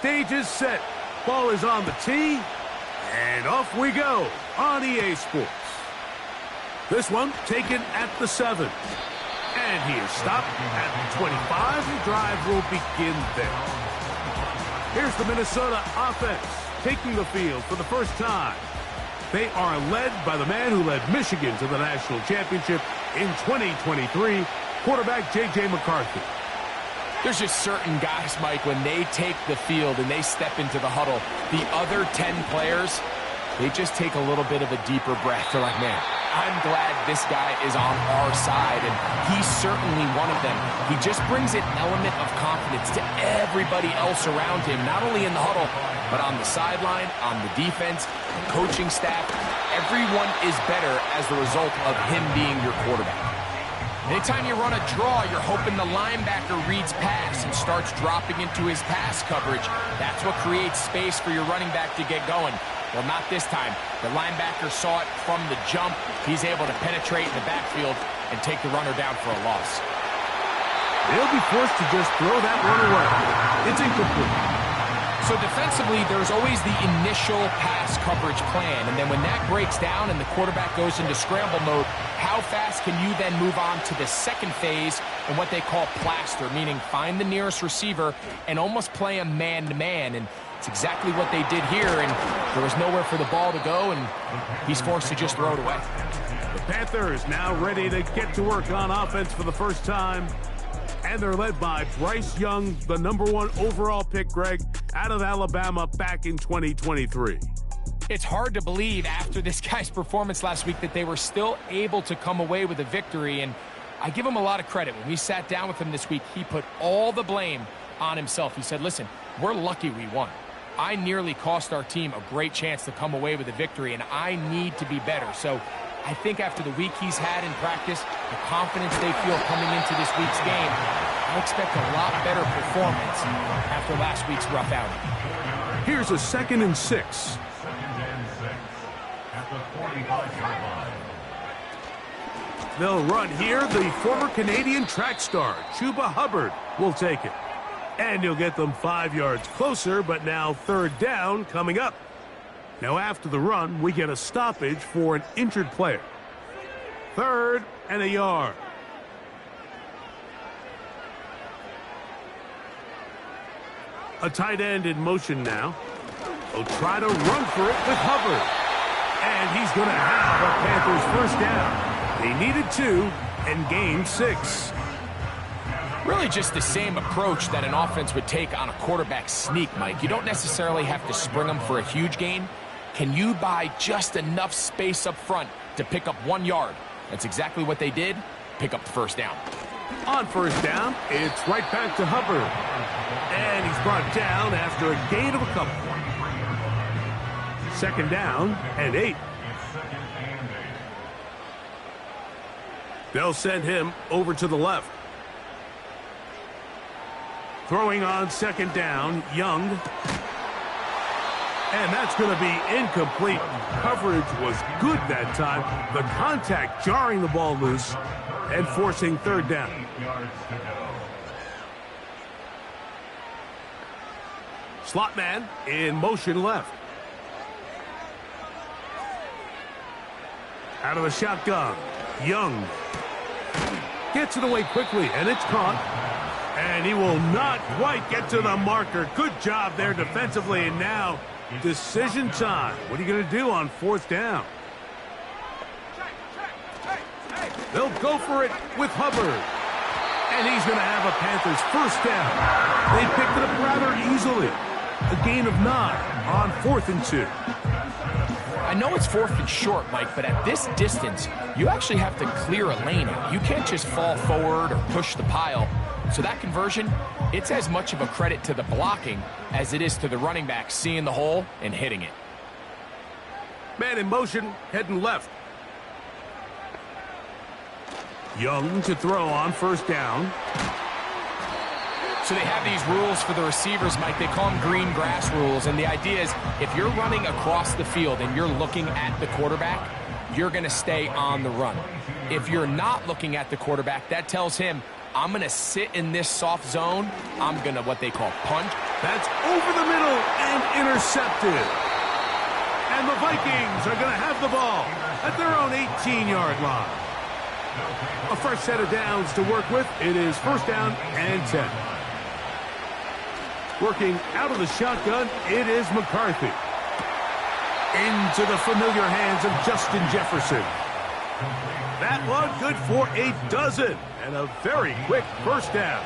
stage is set. Ball is on the tee, and off we go on EA Sports. This one taken at the 7. And he is stopped at the 25. The drive will begin there. Here's the Minnesota offense taking the field for the first time. They are led by the man who led Michigan to the national championship in 2023, quarterback J.J. McCarthy. There's just certain guys, Mike, when they take the field and they step into the huddle, the other 10 players, they just take a little bit of a deeper breath. They're like, man, I'm glad this guy is on our side, and he's certainly one of them. He just brings an element of confidence to everybody else around him, not only in the huddle, but on the sideline, on the defense, coaching staff. Everyone is better as the result of him being your quarterback. Anytime you run a draw, you're hoping the linebacker reads pass and starts dropping into his pass coverage. That's what creates space for your running back to get going. Well, not this time. The linebacker saw it from the jump. He's able to penetrate in the backfield and take the runner down for a loss. They'll be forced to just throw that one away. It's incomplete. So defensively, there's always the initial pass coverage plan, and then when that breaks down and the quarterback goes into scramble mode, how fast can you then move on to the second phase and what they call plaster, meaning find the nearest receiver and almost play a man-to-man, and it's exactly what they did here, and there was nowhere for the ball to go, and he's forced to just throw it away. The Panthers now ready to get to work on offense for the first time. And they're led by Bryce Young, the #1 overall pick, Greg, out of Alabama back in 2023. It's hard to believe after this guy's performance last week that they were still able to come away with a victory, and I give him a lot of credit. When we sat down with him this week, he put all the blame on himself. He said, listen, we're lucky we won. I nearly cost our team a great chance to come away with a victory, and I need to be better. So I think after the week he's had in practice, the confidence they feel coming into this week's game, I expect a lot better performance after last week's rough outing. Here's a 2nd and 6. They'll run here. The former Canadian track star, Chuba Hubbard, will take it. And he'll get them 5 yards closer, but now 3rd down coming up. Now after the run, we get a stoppage for an injured player. 3rd and a yard. A tight end in motion now. They'll try to run for it with Hubbard. And he's going to have a Panthers 1st down. They needed 2 and gained 6. Really just the same approach that an offense would take on a quarterback sneak, Mike. You don't necessarily have to spring them for a huge gain. Can you buy just enough space up front to pick up 1 yard? That's exactly what they did. Pick up the 1st down. On 1st down, it's right back to Hubbard. And he's brought down after a gain of a couple. 2nd down and 8. They'll send him over to the left. Throwing on 2nd down, Young. And that's going to be incomplete. Coverage was good that time. The contact jarring the ball loose and forcing 3rd down. Slot man in motion left. Out of the shotgun, Young. Gets it away quickly, and it's caught. And he will not quite get to the marker. Good job there defensively, and now decision time. What are you going to do on 4th down? They'll go for it with Hubbard. And he's going to have a Panthers 1st down. They picked it up rather easily. A gain of 9 on 4th and 2. I know it's 4th and short, Mike, but at this distance, you actually have to clear a lane out. You can't just fall forward or push the pile. So that conversion, it's as much of a credit to the blocking as it is to the running back seeing the hole and hitting it. Man in motion, heading left. Young to throw on 1st down. So they have these rules for the receivers, Mike. They call them green grass rules. And the idea is if you're running across the field and you're looking at the quarterback, you're going to stay on the run. If you're not looking at the quarterback, that tells him I'm going to sit in this soft zone. I'm going to what they call punt. That's over the middle and intercepted. And the Vikings are going to have the ball at their own 18-yard line. A fresh set of downs to work with. It is first down and 10. Working out of the shotgun, it is McCarthy. Into the familiar hands of Justin Jefferson. That one good for a dozen. And a very quick first down.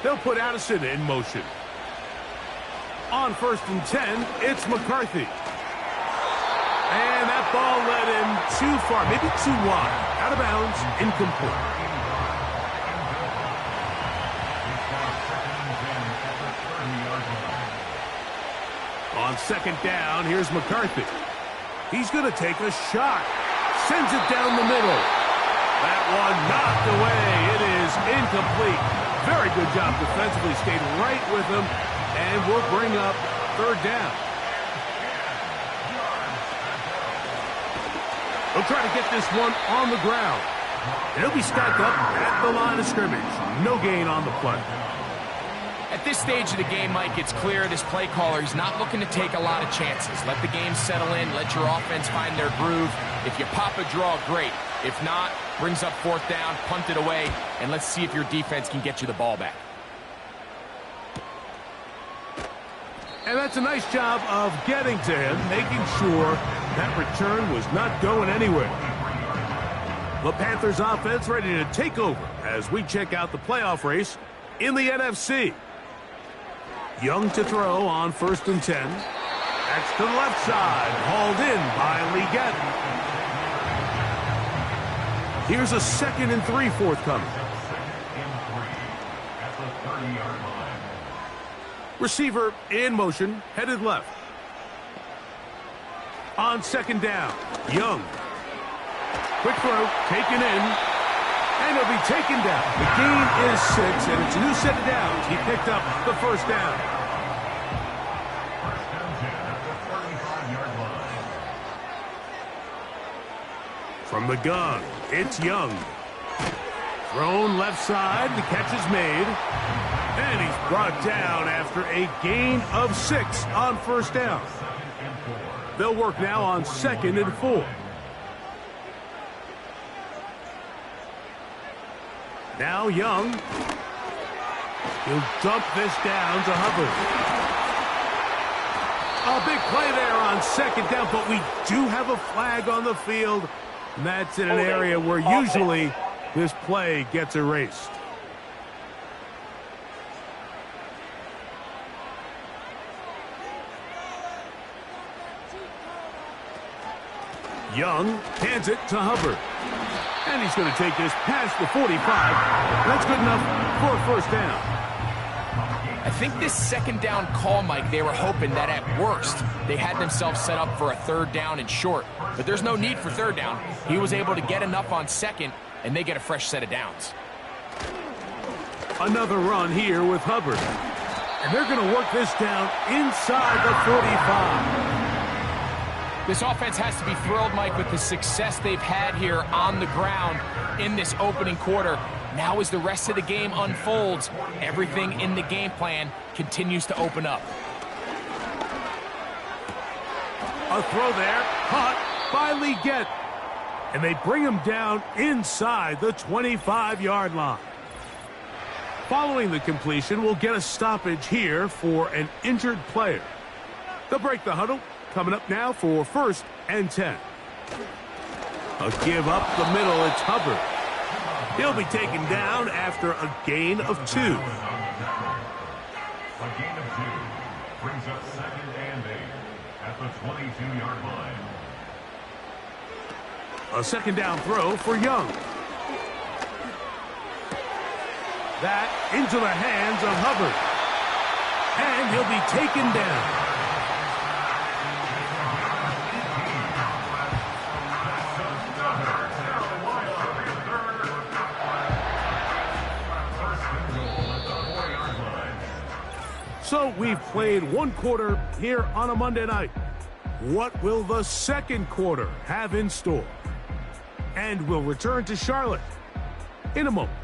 They'll put Addison in motion. On first and 10, it's McCarthy. And that ball led him too far, maybe too wide. Out of bounds, incomplete. On second down, here's McCarthy. He's going to take a shot. Sends it down the middle. That one knocked away. It is incomplete. Very good job defensively. Stayed right with him. And we'll bring up third down. They'll try to get this one on the ground. And he'll be stacked up at the line of scrimmage. No gain on the play. At this stage of the game, Mike, it's clear this play caller is not looking to take a lot of chances. Let the game settle in. Let your offense find their groove. If you pop a draw, great. If not, brings up fourth down, punt it away, and let's see if your defense can get you the ball back. And that's a nice job of getting to him, making sure that return was not going anywhere. The Panthers offense ready to take over as we check out the playoff race in the NFC. Young to throw on first and 10. That's to the left side, hauled in by Leggett. Here's a 2nd and 3 forthcoming. Receiver in motion, headed left. On second down, Young. Quick throw, taken in, and he'll be taken down. The gain is 6, and it's a new set of downs. He picked up the first down. From the gun, it's Young. Thrown left side, the catch is made. And he's brought down after a gain of 6 on first down. They'll work now on 2nd and 4. Now Young. He'll dump this down to Hubbard. A big play there on 2nd down, but we do have a flag on the field. And that's in an area where usually this play gets erased. Young hands it to Hubbard. And he's going to take this past the 45. That's good enough for a first down. I think this second down call, Mike, they were hoping that at worst they had themselves set up for a third down and short. But there's no need for third down. He was able to get enough on second, and they get a fresh set of downs. Another run here with Hubbard. And they're going to work this down inside the 45. This offense has to be thrilled, Mike, with the success they've had here on the ground in this opening quarter. Now as the rest of the game unfolds, everything in the game plan continues to open up. A throw there, caught by Leggett. And they bring him down inside the 25-yard line. Following the completion, we'll get a stoppage here for an injured player. They'll break the huddle. Coming up now for 1st and 10. A give up the middle, it's Hubbard. He'll be taken down after a gain of 2. A gain of 2 brings up 2nd and 8 at the 22-yard line. A 2nd down throw for Young. That into the hands of Hubbard. And he'll be taken down. So we've played one quarter here on a Monday night. What will the second quarter have in store? and will return to Charlotte in a moment.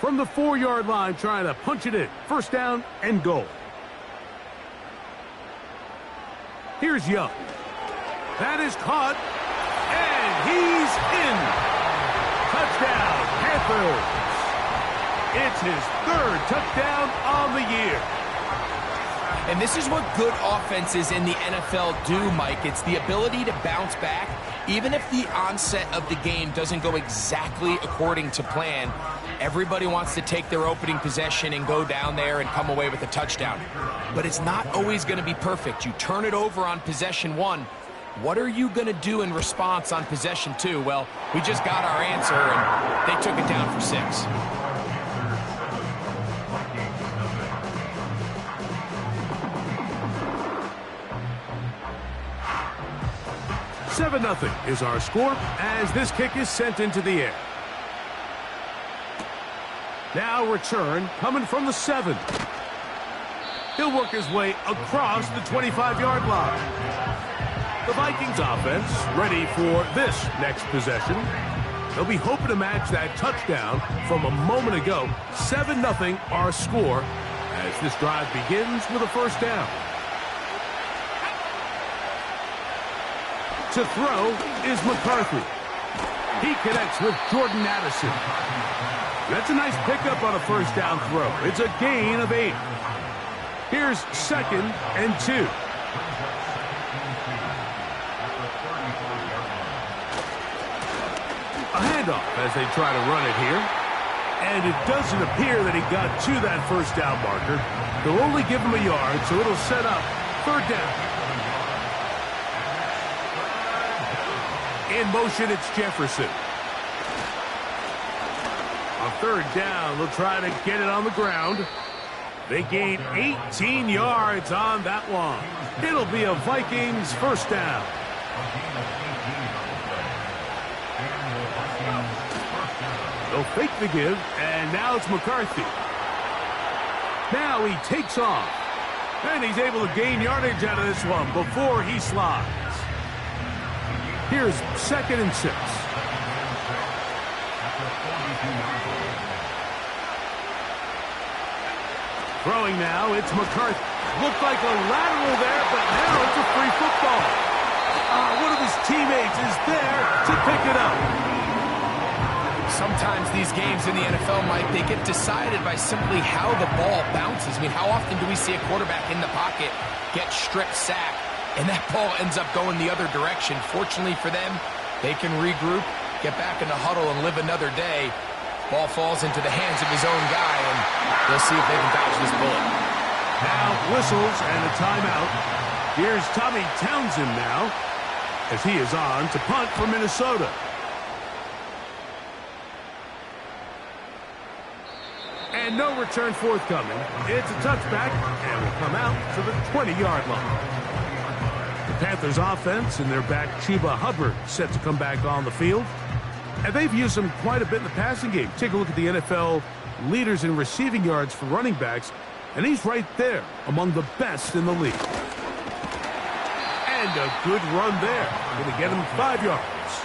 From the 4-yard line, trying to punch it in. First down and goal. Here's Young. That is caught, and he's in. Touchdown, Panthers. It's his 3rd touchdown on the year. And this is what good offenses in the NFL do, Mike. It's the ability to bounce back, even if the onset of the game doesn't go exactly according to plan. Everybody wants to take their opening possession and go down there and come away with a touchdown. But it's not always going to be perfect. You turn it over on possession 1. What are you going to do in response on possession 2? Well, we just got our answer, and they took it down for 6. 7-0 is our score as this kick is sent into the air. Now return coming from the 7. He'll work his way across the 25-yard line. The Vikings offense ready for this next possession. They'll be hoping to match that touchdown from a moment ago. 7-0 our score as this drive begins with a first down. To throw is McCarthy. He connects with Jordan Addison. That's a nice pickup on a first down throw. It's a gain of 8. Here's 2nd and 2. A handoff as they try to run it here. And it doesn't appear that he got to that first down marker. They'll only give him a yard, so it'll set up 3rd down. In motion, it's Jefferson. On 3rd down, they'll try to get it on the ground. They gain 18 yards on that one. It'll be a Vikings first down. They'll fake the give, and now it's McCarthy. Now he takes off. And he's able to gain yardage out of this one before he slides. Here's 2nd and 6. Throwing now, it's McCarthy. Looked like a lateral there, but now it's a free football. One of his teammates is there to pick it up. Sometimes these games in the NFL, Mike, they get decided by simply how the ball bounces. I mean, how often do we see a quarterback in the pocket get strip sacked, and that ball ends up going the other direction? Fortunately for them, they can regroup, get back in the huddle, and live another day. Ball falls into the hands of his own guy, and they'll see if they can dodge this bullet. Now whistles and a timeout. Here's Tommy Townsend now as he is on to punt for Minnesota. And no return forthcoming. It's a touchback and will come out to the 20-yard line. The Panthers offense and their back Chuba Hubbard set to come back on the field. And they've used him quite a bit in the passing game. Take a look at the NFL leaders in receiving yards for running backs, and he's right there among the best in the league. And a good run there. Going to get him 5 yards.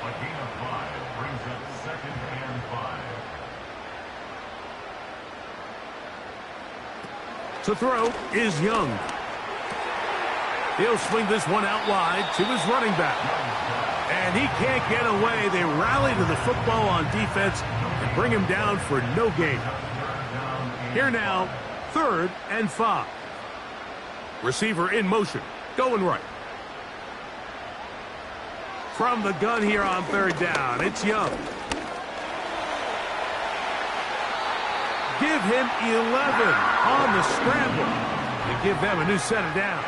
A gain of 5 brings up 2nd and 5. To throw is Young. He'll swing this one out wide to his running back. And he can't get away. They rally to the football on defense and bring him down for no gain. Here now, 3rd and 5. Receiver in motion, going right. From the gun here on 3rd down, it's Young. Give him 11 on the scramble to give them a new set of downs.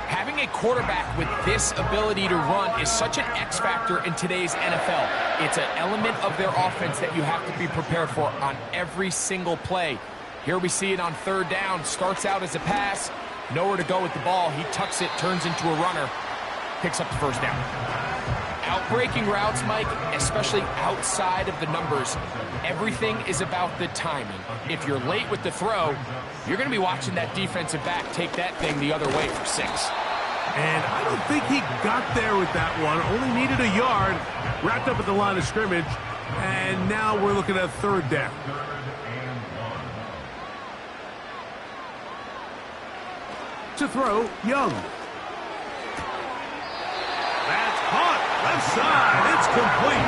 Having a quarterback with this ability to run is such an X factor in today's NFL. It's an element of their offense that you have to be prepared for on every single play. Here we see it on 3rd down. Starts out as a pass. Nowhere to go with the ball. He tucks it, turns into a runner. Picks up the first down. out breaking routes, Mike, especially outside of the numbers, everything is about the timing. If you're late with the throw, you're going to be watching that defensive back take that thing the other way for 6. And I don't think he got there with that one. Only needed a yard. Wrapped up at the line of scrimmage. And now we're looking at 3rd down. To throw, Young. That's caught. Left side. It's complete.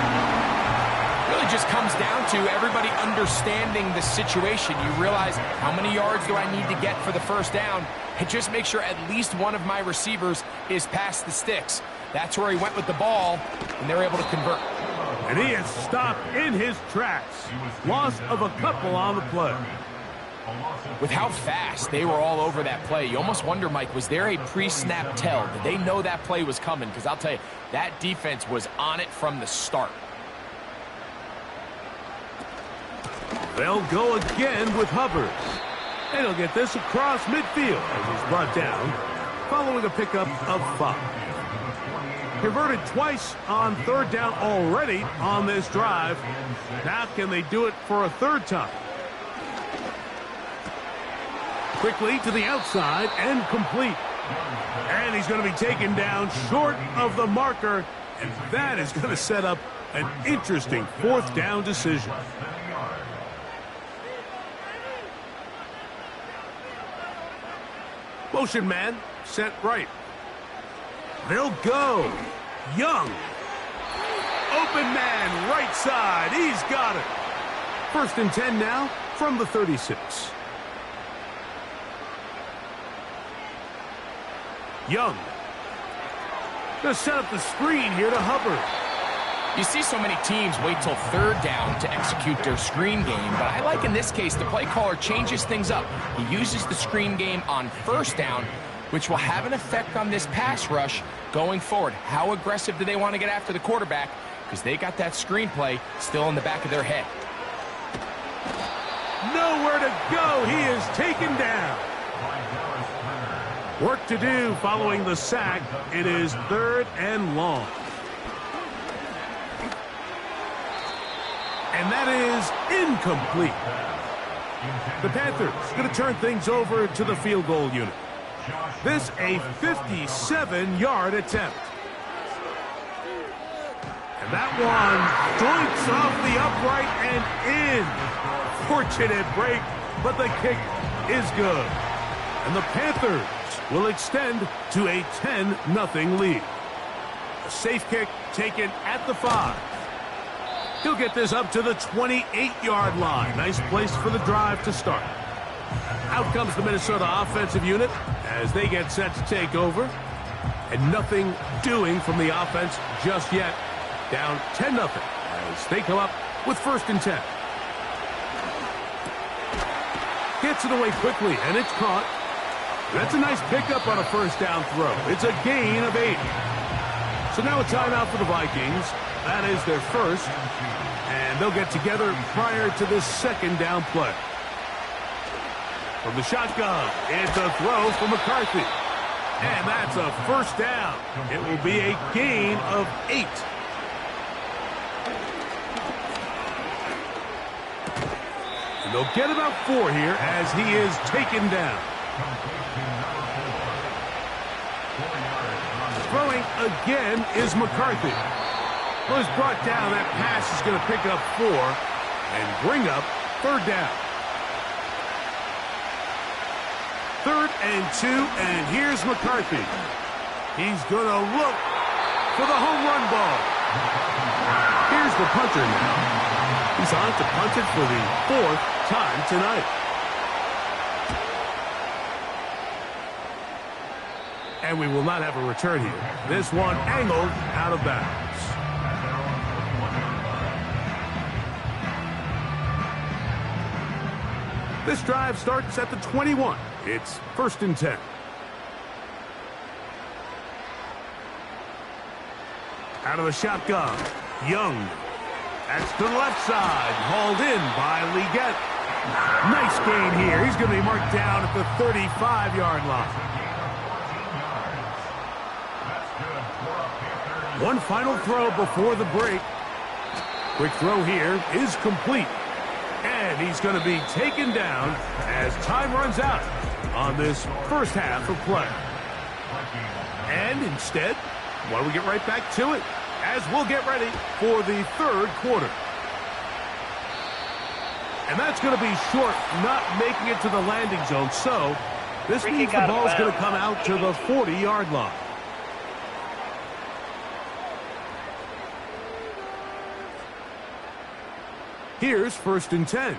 Really just comes down to everybody understanding the situation. You realize, how many yards do I need to get for the 1st down? And just make sure at least one of my receivers is past the sticks. That's where he went with the ball, and they're able to convert. And he is stopped in his tracks. Loss of a couple on the play. With how fast they were all over that play, you almost wonder, Mike, was there a pre-snap tell? Did they know that play was coming? Because I'll tell you, that defense was on it from the start. They'll go again with Hubbard. And he'll get this across midfield as he's brought down, following a pickup of 5. Converted twice on 3rd down already on this drive. Now can they do it for a 3rd time? Quickly to the outside and complete. And he's going to be taken down short of the marker. And that is going to set up an interesting 4th down decision. Motion man, set right. They'll go. Young. Open man, right side. He's got it. 1st and 10 now from the 36. Young. Gonna set up the screen here to Hubbard. You see so many teams wait till 3rd down to execute their screen game, but I like in this case the play caller changes things up. He uses the screen game on 1st down, which will have an effect on this pass rush going forward. How aggressive do they want to get after the quarterback? Because they got that screen play still in the back of their head. Nowhere to go. He is taken down. Work to do following the sack. It is 3rd and long. And that is incomplete. The Panthers going to turn things over to the field goal unit. This a 57-yard attempt. And that one joints off the upright and in. Fortunate break, but the kick is good. And the Panthers will extend to a 10-0 lead. A safe kick taken at the 5. He'll get this up to the 28-yard line. Nice place for the drive to start. Out comes the Minnesota offensive unit as they get set to take over. And nothing doing from the offense just yet. Down 10-0 as they come up with 1st and 10. Gets it away quickly, and it's caught. That's a nice pickup on a 1st down throw. It's a gain of 8. So now a timeout for the Vikings. That is their 1st. And they'll get together prior to this 2nd down play. From the shotgun, it's a throw from McCarthy. And that's a 1st down. It will be a gain of 8. And they'll get about 4 here as he is taken down. Throwing again is McCarthy. Well, he's brought down. That pass is going to pick up 4 and bring up 3rd down. 3rd and 2, and here's McCarthy. He's going to look for the home run ball. Here's the punter now. He's on to punt it for the 4th time tonight. And we will not have a return here. This one angled out of bounds. This drive starts at the 21. It's 1st and 10. Out of the shotgun, Young. That's to the left side, hauled in by Leggett. Nice gain here. He's going to be marked down at the 35-yard line. One final throw before the break. Quick throw here is complete. And he's going to be taken down as time runs out on this first half of play. And instead, why don't we get right back to it as we'll get ready for the third quarter. And that's going to be short, not making it to the landing zone. So this means the ball's going to come out to the 40-yard line. Here's 1st and 10.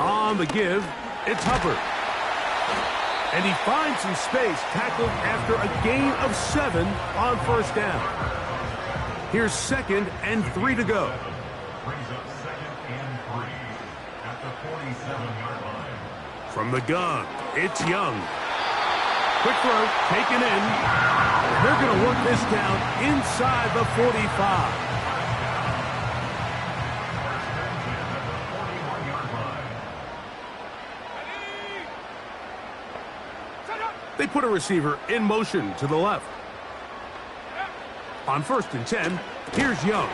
On the give, it's Hubbard. And he finds some space, tackled after a gain of 7 on 1st down. Here's 2nd and 3 to go. Brings up 2nd and 3 at the 47-yard line. From the gun, it's Young. Quick throw, taken in. They're going to work this down inside the 45. They put a receiver in motion to the left. On 1st and 10, here's Young.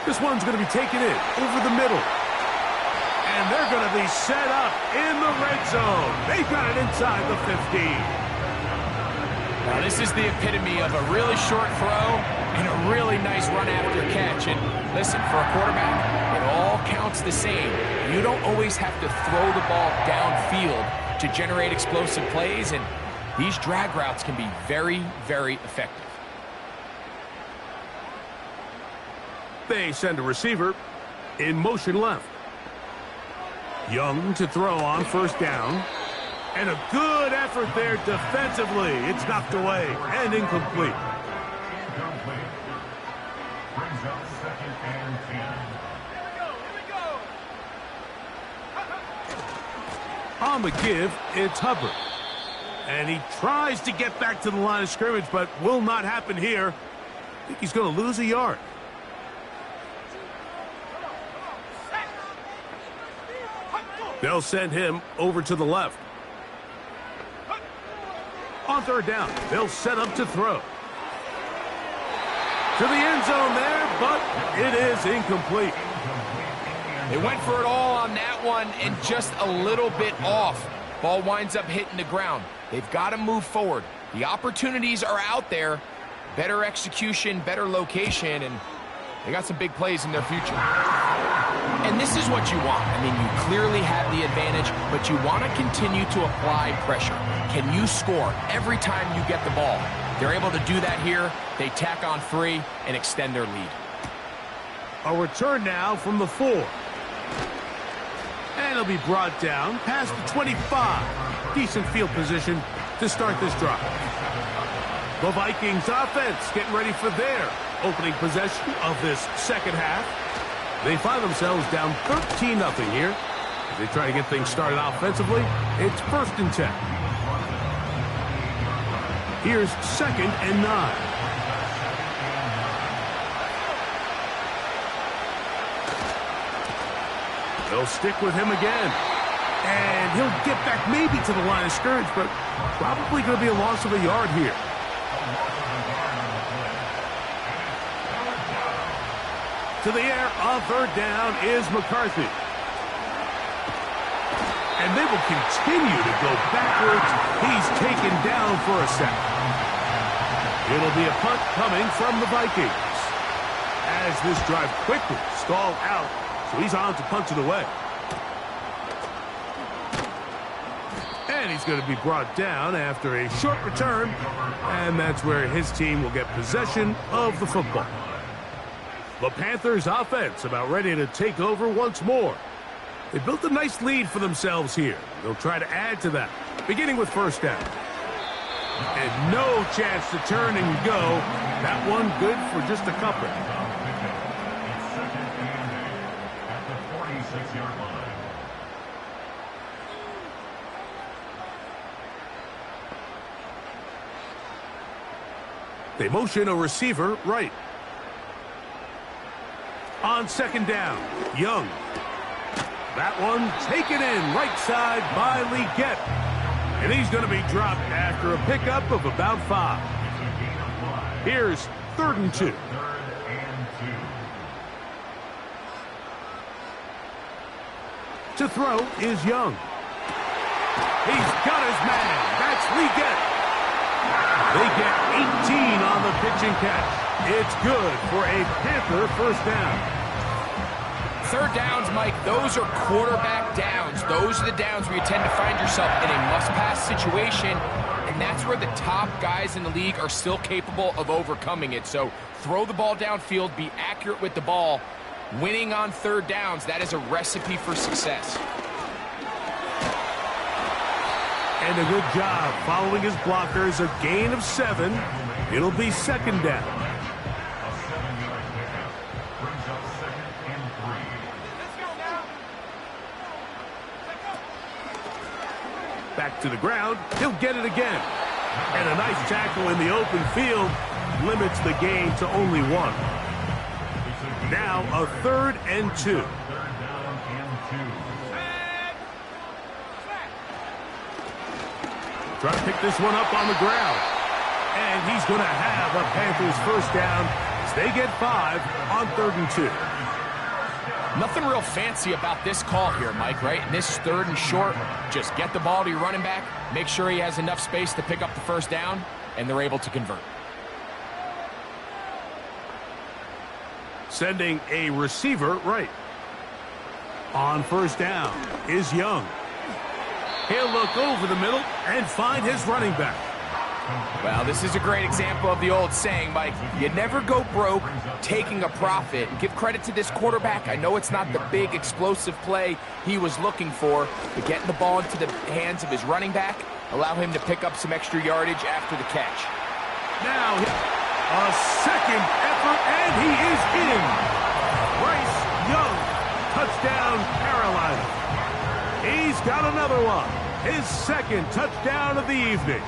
This one's going to be taken in over the middle. And they're going to be set up in the red zone. They've got it inside the 15. Now, this is the epitome of a really short throw and a really nice run after catch. And listen, for a quarterback, it all counts the same. You don't always have to throw the ball downfield to generate explosive plays, and these drag routes can be very, very effective. They send a receiver in motion left. Young to throw on 1st down. And a good effort there defensively. It's knocked away and incomplete. Incomplete. Brings up 2nd and 10. On the give, it's Hubbard. And he tries to get back to the line of scrimmage, but will not happen here. I think he's going to lose a yard. They'll send him over to the left. On 3rd down, they'll set up to throw. To the end zone there, but it is incomplete. They went for it all on that one and just a little bit off. Ball winds up hitting the ground. They've got to move forward. The opportunities are out there. Better execution, better location, and they got some big plays in their future. And this is what you want. I mean, you clearly have the advantage, but you want to continue to apply pressure. Can you score every time you get the ball? They're able to do that here. They tack on 3 and extend their lead. A return now from the 4. And it'll be brought down past the 25. Decent field position to start this drive. The Vikings offense getting ready for their opening possession of this second half. They find themselves down 13-0 here. As they try to get things started offensively, it's 1st and 10. Here's 2nd and 9. They'll stick with him again. And he'll get back maybe to the line of scrimmage, but probably going to be a loss of a yard here. To the air on 3rd down is McCarthy. And they will continue to go backwards. He's taken down for a sack. It'll be a punt coming from the Vikings. As this drive quickly stalled out, so he's on to punt it away. And he's going to be brought down after a short return. And that's where his team will get possession of the football. The Panthers offense about ready to take over once more. They built a nice lead for themselves here. They'll try to add to that, beginning with 1st down. And no chance to turn and go. That one good for just a couple. It's 2nd and 8 at the 46-yard line. They motion a receiver right. On 2nd down, Young. That one taken in right side by Leggett. And he's going to be dropped after a pickup of about 5. Here's 3rd and 2. To throw is Young. He's got his man. That's Leggett. They get 18 on the pitch and catch. It's good for a Panther first down. 3rd downs, Mike, those are quarterback downs. Those are the downs where you tend to find yourself in a must-pass situation, and that's where the top guys in the league are still capable of overcoming it. So throw the ball downfield, be accurate with the ball. Winning on 3rd downs, that is a recipe for success. And a good job following his blockers, a gain of 7. It'll be 2nd down. Back to the ground, he'll get it again. And a nice tackle in the open field limits the gain to only 1. Now a 3rd and 2. Try to pick this one up on the ground. And he's going to have a Panthers first down as they get 5 on 3rd and 2. Nothing real fancy about this call here, Mike, right? In this 3rd and short, just get the ball to your running back, make sure he has enough space to pick up the first down, and they're able to convert. Sending a receiver right. On first down is Young. He'll look over the middle and find his running back. Well, this is a great example of the old saying, Mike, you never go broke taking a profit. Give credit to this quarterback. I know it's not the big explosive play he was looking for, but getting the ball into the hands of his running back, allow him to pick up some extra yardage after the catch. Now, a second effort, and he is in. Bryce Young, touchdown Carolina. He's got another one. His 2nd touchdown of the evening.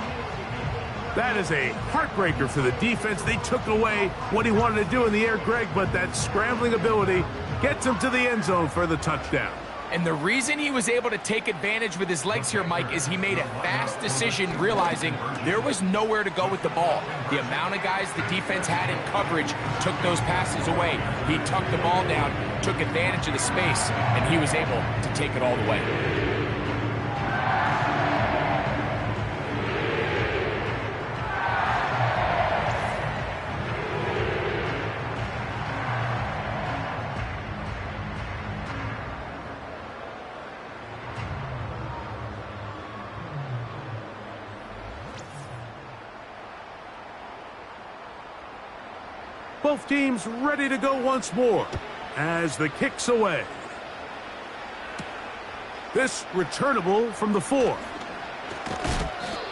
That is a heartbreaker for the defense. They took away what he wanted to do in the air, Greg, but that scrambling ability gets him to the end zone for the touchdown. And the reason he was able to take advantage with his legs here, Mike, is he made a fast decision realizing there was nowhere to go with the ball. The amount of guys the defense had in coverage took those passes away. He tucked the ball down, took advantage of the space, and he was able to take it all the way. Both teams ready to go once more as the kick's away. This returnable from the 4.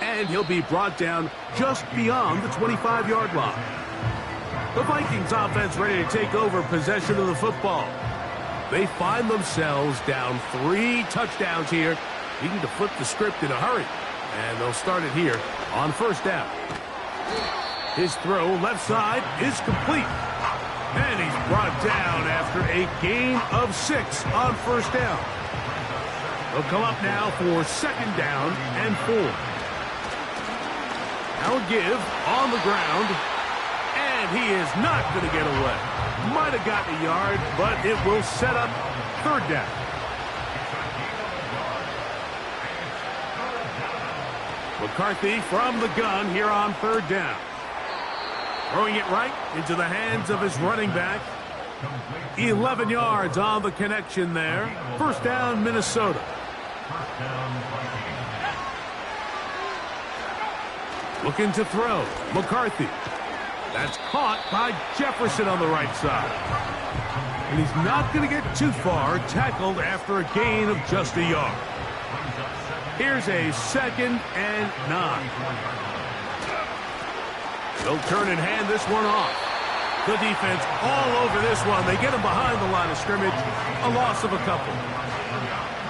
And he'll be brought down just beyond the 25-yard line. The Vikings offense ready to take over possession of the football. They find themselves down 3 touchdowns here, needing to flip the script in a hurry. And they'll start it here on first down. His throw left side is complete. And he's brought down after a gain of 6 on first down. They'll come up now for 2nd down and 4. Now a give on the ground. And he is not going to get away. Might have gotten a yard, but it will set up 3rd down. McCarthy from the gun here on 3rd down. Throwing it right into the hands of his running back. 11 yards on the connection there. First down, Minnesota. Looking to throw. McCarthy. That's caught by Jefferson on the right side. And he's not going to get too far. Tackled after a gain of just a yard. Here's a 2nd and 9. They'll turn and hand this one off. The defense all over this one. They get him behind the line of scrimmage. A loss of a couple.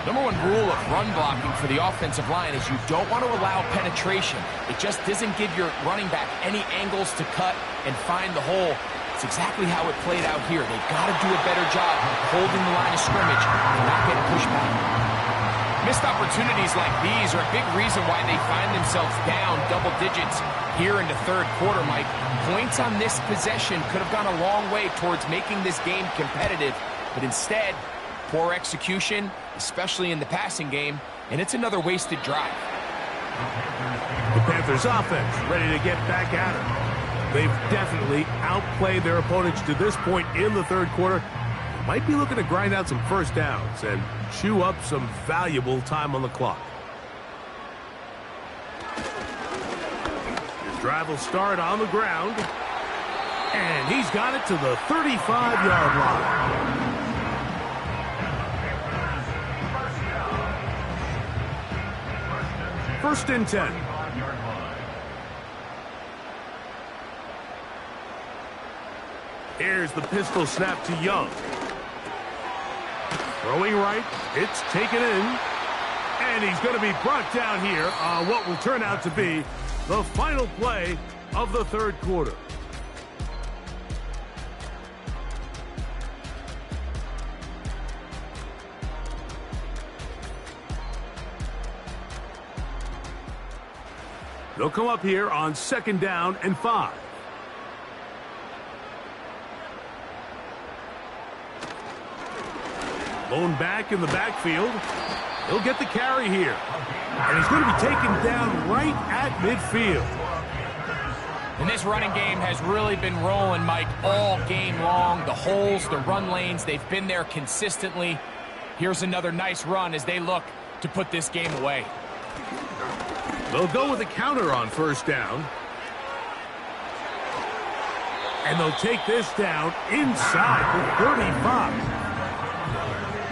Number 1 rule of run blocking for the offensive line is you don't want to allow penetration. It just doesn't give your running back any angles to cut and find the hole It's exactly how it played out here. They've got to do a better job holding the line of scrimmage and not getting pushed back. Missed opportunities like these are a big reason why they find themselves down double digits here in the third quarter, Mike. Points on this possession could have gone a long way towards making this game competitive, but instead, poor execution, especially in the passing game, and it's another wasted drive. The Panthers offense ready to get back at it. They've definitely outplayed their opponents to this point in the third quarter. Might be looking to grind out some first downs and chew up some valuable time on the clock. His drive will start on the ground. And he's got it to the 35-yard line. First and 10. Here's the pistol snap to Young. Throwing right, it's taken in. And he's going to be brought down here on what will turn out to be the final play of the third quarter. They'll come up here on 2nd down and 5. Lone back in the backfield. He'll get the carry here. And he's going to be taken down right at midfield. And this running game has really been rolling, Mike, all game long. The holes, the run lanes, they've been there consistently. Here's another nice run as they look to put this game away. They'll go with a counter on 1st down. And they'll take this down inside the 35.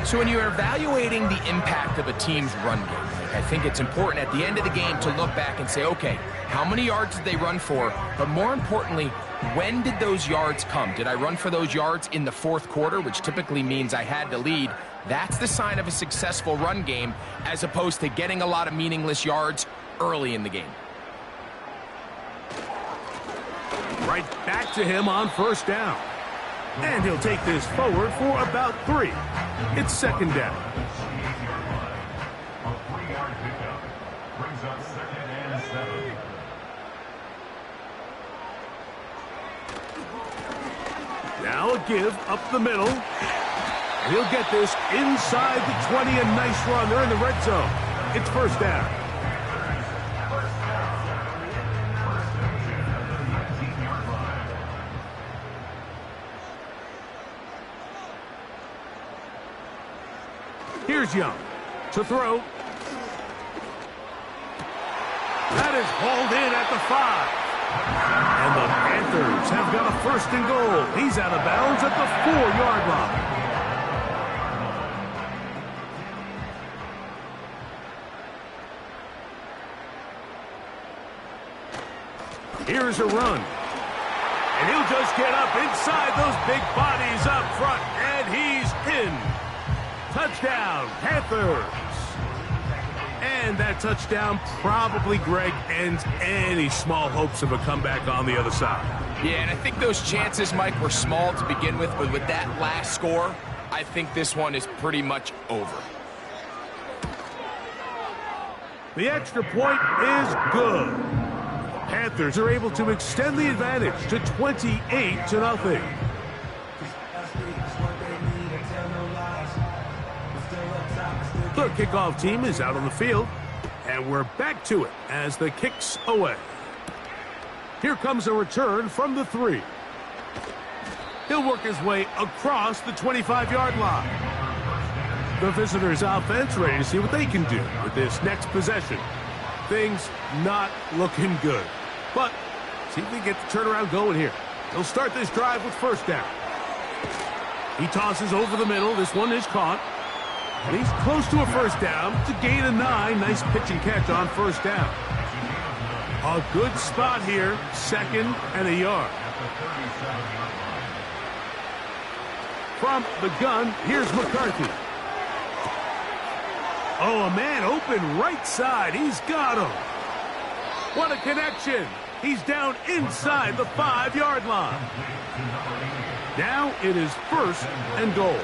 So when you're evaluating the impact of a team's run game, I think it's important at the end of the game to look back and say, okay, how many yards did they run for? But more importantly, when did those yards come? Did I run for those yards in the fourth quarter, which typically means I had to lead? That's the sign of a successful run game, as opposed to getting a lot of meaningless yards early in the game. Right back to him on 1st down. And he'll take this forward for about 3. It's 2nd down. A 3-yard pickup brings up 2nd and 7. Now a give up the middle. And he'll get this inside the 20. A nice run. They're in the red zone. It's 1st down. Here's Young to throw. That is hauled in at the 5. And the Panthers have got a 1st and goal. He's out of bounds at the 4-yard line. Here's a run. And he'll just get up inside those big bodies up front. And he's in. Touchdown, Panthers. And that touchdown probably, Greg, ends any small hopes of a comeback on the other side. Yeah, and I think those chances, Mike, were small to begin with, but with that last score, I think this one is pretty much over. The extra point is good. The Panthers are able to extend the advantage to 28-0. The kickoff team is out on the field, and we're back to it as the kick's away. Here comes a return from the 3. He'll work his way across the 25-yard line. The visitors' offense ready to see what they can do with this next possession. Things not looking good, but see if they get the turnaround going here. They'll start this drive with 1st down. He tosses over the middle. This one is caught. And he's close to a 1st down to gain a 9. Nice pitch and catch on 1st down. A good spot here, 2nd and a yard. From the gun, here's McCarthy. Oh, a man open right side. He's got him. What a connection. He's down inside the 5-yard line. Now it is 1st and goal.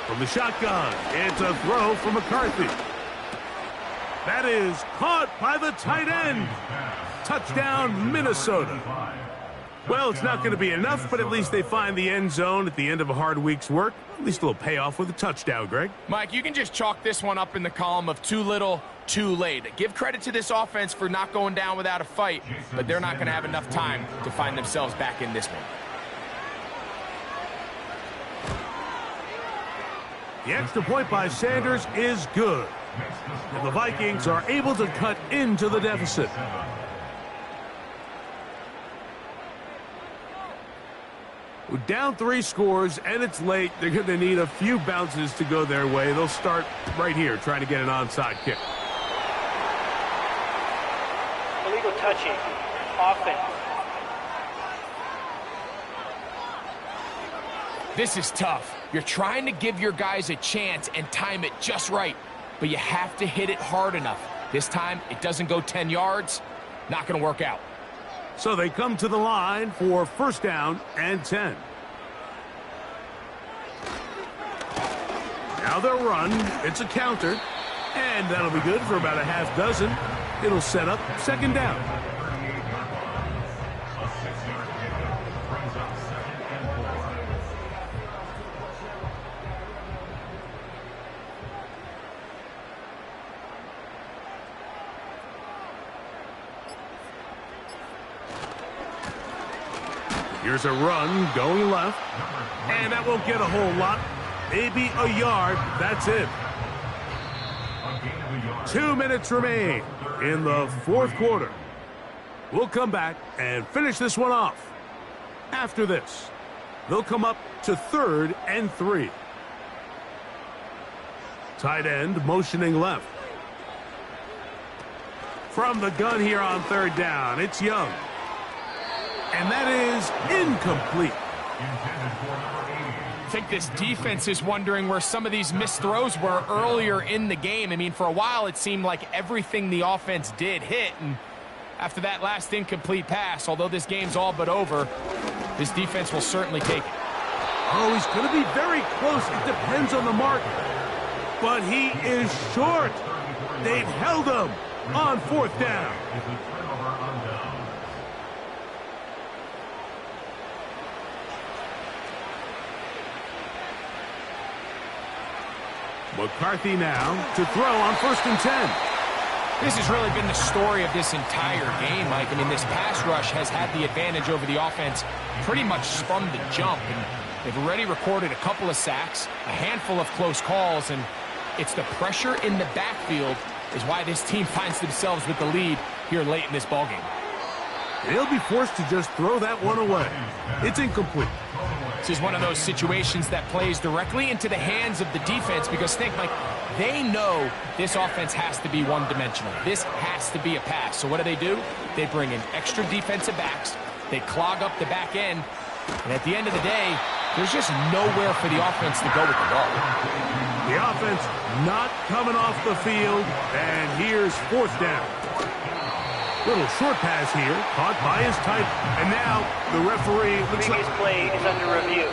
From the shotgun, it's a throw from McCarthy. That is caught by the tight end. Touchdown, Minnesota. Well, it's not going to be enough, but at least they find the end zone at the end of a hard week's work. At least a little payoff with a touchdown, Greg. Mike, you can just chalk this one up in the column of too little, too late. Give credit to this offense for not going down without a fight, but they're not going to have enough time to find themselves back in this one. The extra point by Sanders is good. And the Vikings are able to cut into the deficit. We're down 3 scores, and it's late. They're going to need a few bounces to go their way. They'll start right here trying to get an onside kick. Illegal touching. Offense. This is tough. You're trying to give your guys a chance and time it just right, but you have to hit it hard enough. This time, it doesn't go 10 yards. Not going to work out. So they come to the line for 1st down and 10. Now they'll run. It's a counter. And that'll be good for about a half dozen. It'll set up 2nd down. Here's a run going left, and that won't get a whole lot. Maybe a yard. That's it. 2 minutes remain in the 4th quarter. We'll come back and finish this one off. After this, they'll come up to 3rd and 3. Tight end motioning left. From the gun here on 3rd down, it's Young. And that is incomplete. I think this defense is wondering where some of these missed throws were earlier in the game. I mean, for a while, it seemed like everything the offense did hit. And after that last incomplete pass, although this game's all but over, this defense will certainly take it. Oh, he's going to be very close. It depends on the mark. But he is short. They've held him on 4th down. McCarthy now to throw on 1st and 10. This has really been the story of this entire game, Mike. I mean, this pass rush has had the advantage over the offense pretty much from the jump. And they've already recorded a couple of sacks, a handful of close calls, and it's the pressure in the backfield is why this team finds themselves with the lead here late in this ballgame. They'll be forced to just throw that one away. It's incomplete. This is one of those situations that plays directly into the hands of the defense because think, Mike, they know this offense has to be one-dimensional. This has to be a pass. So what do? They bring in extra defensive backs. They clog up the back end. And at the end of the day, there's just nowhere for the offense to go with the ball. The offense not coming off the field. And here's 4th down. Little short pass here, caught by his tight. And now the referee looks like... Previous play is under review.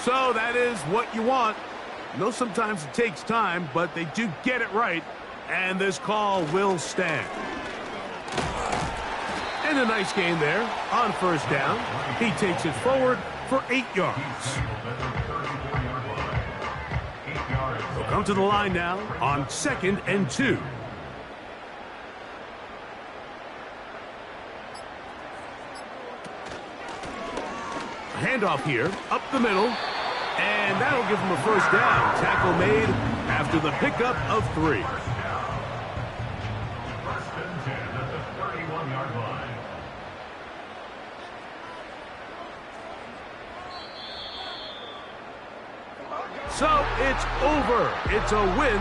So that is what you want. I know sometimes it takes time, but they do get it right. And this call will stand. And a nice gain there on 1st down. He takes it forward for 8 yards. They'll come to the line now on 2nd and 2. Handoff here, up the middle, and that'll give him a 1st down. Tackle made after the pickup of 3. So it's over. It's a win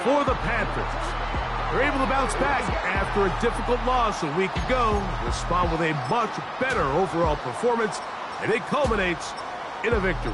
for the Panthers. They're able to bounce back after a difficult loss a week ago. Respond with a much better overall performance, and it culminates in a victory.